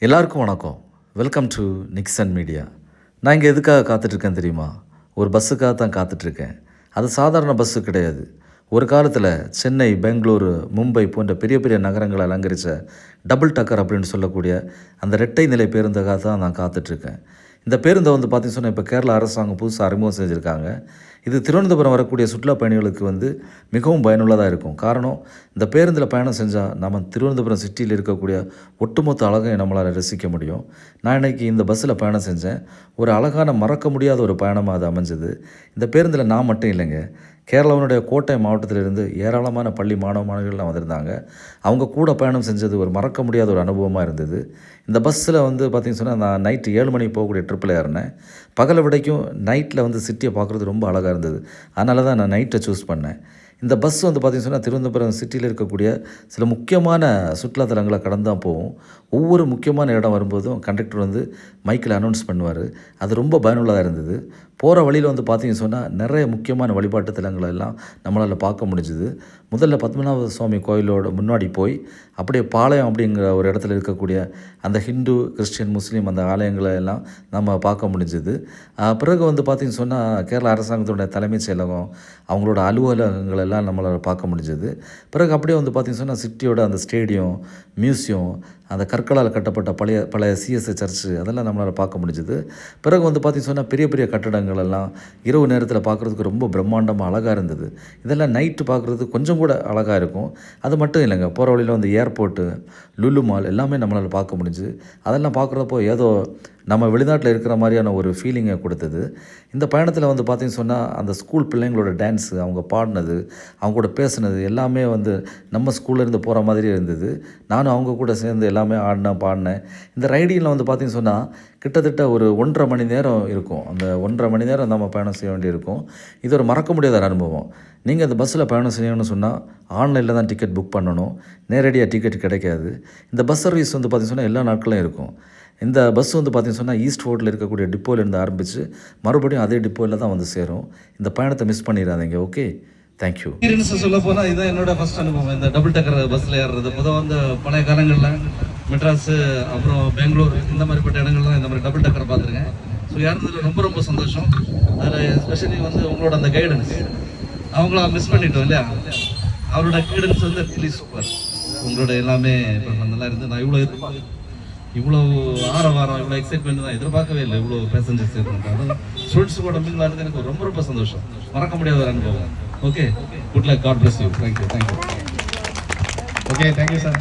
எல்லாருக்கும் வணக்கம். Welcome to Nixon media. நான் இங்கே எதுக்காக காத்துட்ருக்கேன் தெரியுமா? ஒரு பஸ்ஸுக்காக தான் காத்துட்ருக்கேன். அது சாதாரண பஸ்ஸு கிடையாது. ஒரு காலத்தில் சென்னை, பெங்களூரு, மும்பை போன்ற பெரிய பெரிய நகரங்களை அலங்கரித்த டபுள் டக்கர் அப்படின்னு சொல்லக்கூடிய அந்த இரட்டை நிலை பேருந்துக்காக தான் நான் காத்துட்ருக்கேன். இந்த பேருந்தை பார்த்தீங்கன்னு சொன்னால் இப்போ கேரளா அரசாங்கம் புதுசாக அறிமுகம் செஞ்சுருக்காங்க. இது திருவனந்தபுரம் வரக்கூடிய சுற்றுலா பயணிகளுக்கு மிகவும் பயனுள்ளதாக இருக்கும். காரணம், இந்த பேருந்தில் பயணம் செஞ்சால் நம்ம திருவனந்தபுரம் சிட்டியில் இருக்கக்கூடிய ஒட்டுமொத்த அழகை நம்மளால் ரசிக்க முடியும். நான் இன்றைக்கி இந்த பஸ்ஸில் பயணம் செஞ்சேன். ஒரு அழகான மறக்க முடியாத ஒரு பயணமாக அது அமைஞ்சது. இந்த பேருந்தில் நான் மட்டும் இல்லைங்க, கேரளாவினுடைய கோட்டை மாவட்டத்திலிருந்து ஏராளமான பள்ளி மாணவர்கள்லாம் வந்திருந்தாங்க. அவங்க கூட பயணம் செஞ்சது ஒரு மறக்க முடியாத ஒரு அனுபவமாக இருந்தது. இந்த பஸ்ஸில் பார்த்திங்கன்னு சொன்னால் நான் நைட்டு 7 மணிக்கு போகக்கூடிய ட்ரிப்பில் ஏறினேன். பகலை விடைக்கும் நைட்டில் சிட்டியை பார்க்குறது ரொம்ப அழகாக இருந்தது. அதனால தான் நான் நைட்டை சூஸ் பண்ணேன். இந்த பஸ் பார்த்திங்கன்னு சொன்னால் திருவனந்தபுரம் சிட்டியில் இருக்கக்கூடிய சில முக்கியமான சுற்றுலாத்தலங்களை கடந்து தான் போகும். ஒவ்வொரு முக்கியமான இடம் வரும்போதும் கண்டக்டர் மைக்கில் அனௌன்ஸ் பண்ணுவார். அது ரொம்ப பயனுள்ளதாக இருந்தது. போகிற வழியில் பார்த்திங்கன்னு சொன்னால் நிறைய முக்கியமான வழிபாட்டு தலங்களை எல்லாம் நம்மளால் பார்க்க முடிஞ்சுது. முதல்ல பத்மநாப சுவாமி கோயிலோட முன்னாடி போய் அப்படியே பாளையம் அப்படிங்கிற ஒரு இடத்துல இருக்கக்கூடிய அந்த ஹிந்து, கிறிஸ்டின், முஸ்லீம் அந்த ஆலயங்களை எல்லாம் நம்ம பார்க்க முடிஞ்சுது. பிறகு பார்த்திங்கன்னு சொன்னால் கேரளா அரசாங்கத்தோட தலைமைச் செயலகம், அவங்களோட அலுவலகங்கள் எல்லாம் நம்மளால் பார்க்க முடிஞ்சது. பிறகு அப்படியே பார்த்திங்கன்னு சொன்னால் சிட்டியோட அந்த ஸ்டேடியம், மியூசியம், அந்த கற்களால் கட்டப்பட்ட பழைய சிஎஸ்ஐ சர்ச்சு அதெல்லாம் நம்மளால் பார்க்க முடிஞ்சுது. பிறகு பார்த்திங்கன்னு சொன்னால் பெரிய பெரிய கட்டடங்கள் எல்லாம் இரவு நேரத்தில் பார்க்குறதுக்கு ரொம்ப பிரம்மாண்டமாக அழகாக இருந்தது. இதெல்லாம் நைட்டு பார்க்குறது கொஞ்சம் கூட அழகாக இருக்கும். அது மட்டும் இல்லைங்க, போகிற வழியில் ஏர்போர்ட்டு, லுலு மால் எல்லாமே நம்மளால் பார்க்க முடிஞ்சுது. அதெல்லாம் பார்க்குறப்போ ஏதோ நம்ம வெளிநாட்டில் இருக்கிற மாதிரியான ஒரு ஃபீலிங்கை கொடுத்தது. இந்த பயணத்தில் பார்த்திங்கன்னு சொன்னால் அந்த ஸ்கூல் பிள்ளைங்களோட டான்ஸு, அவங்க பாடினது, அவங்க கூட பேசுனது எல்லாமே நம்ம ஸ்கூல்லேருந்து போகிற மாதிரி இருந்தது. நானும் அவங்க கூட சேர்ந்து எல்லாமே ஆடினேன், பாடினேன். இந்த ரைடிங்கில் பார்த்திங்கன்னு சொன்னால் கிட்டத்தட்ட ஒரு 1.5 மணி நேரம் இருக்கும். அந்த 1.5 மணி நேரம் நம்ம பயணம் செய்ய வேண்டியிருக்கும். இது ஒரு மறக்க முடியாத அனுபவம். நீங்கள் அந்த பஸ்ஸில் பயணம் செய்யணும்னு சொன்னால் ஆன்லைனில் தான் டிக்கெட் புக் பண்ணணும். நேரடியாக டிக்கெட் கிடைக்காது. இந்த பஸ் சர்வீஸ் பார்த்திங்கன்னு சொன்னால் எல்லா நாட்களும் இருக்கும். இந்த பஸ் பார்த்திங்கன்னு சொன்னால் ஈஸ்ட் ரோட்டில் இருக்கக்கூடிய டிப்போலேருந்து ஆரம்பித்து மறுபடியும் அதே டிப்போவில் தான் சேரும். இந்த பயணத்தை மிஸ் பண்ணிடாதீங்க. Okay, thank you. சொல்ல போனால் இதுதான் என்னோட ஃபர்ஸ்ட் அனுபவம், இந்த டபுள் டக்கர் பஸ்ஸில் ஏறுறது. முதல் பழைய காலங்களில் மெட்ராஸு, அப்புறம் பெங்களூர், இந்த மாதிரிப்பட்ட இடங்கள்லாம் இந்த மாதிரி டபுள் டக்கர் பார்த்துருக்கேன். ஸோ ஏறுறதுல ரொம்ப ரொம்ப சந்தோஷம். அதில் எஸ்பெஷலி உங்களோட அந்த கைடன்ஸ், அவங்கள மிஸ் பண்ணிட்டோம் இல்லையா, அவரோட கைடன்ஸ் ரியலி சூப்பர். உங்களோட எல்லாமே நல்லா இருந்து நான் இவ்வளோ ஆரவாரம், இவ்வளோ எக்ஸைட்மெண்ட் தான் எதிர்பார்க்கவே இல்லை. இவ்வளோ பேசஞ்சர்ஸ் இருந்தாலும் ஸ்டூடெண்ட்ஸ் கூட மிங்கில் இருந்து எனக்கு ரொம்ப ரொம்ப சந்தோஷம், மறக்க முடியாத ஒரு அனுபவம். Okay, good luck, God bless you. Thank you. Okay, thank you sir.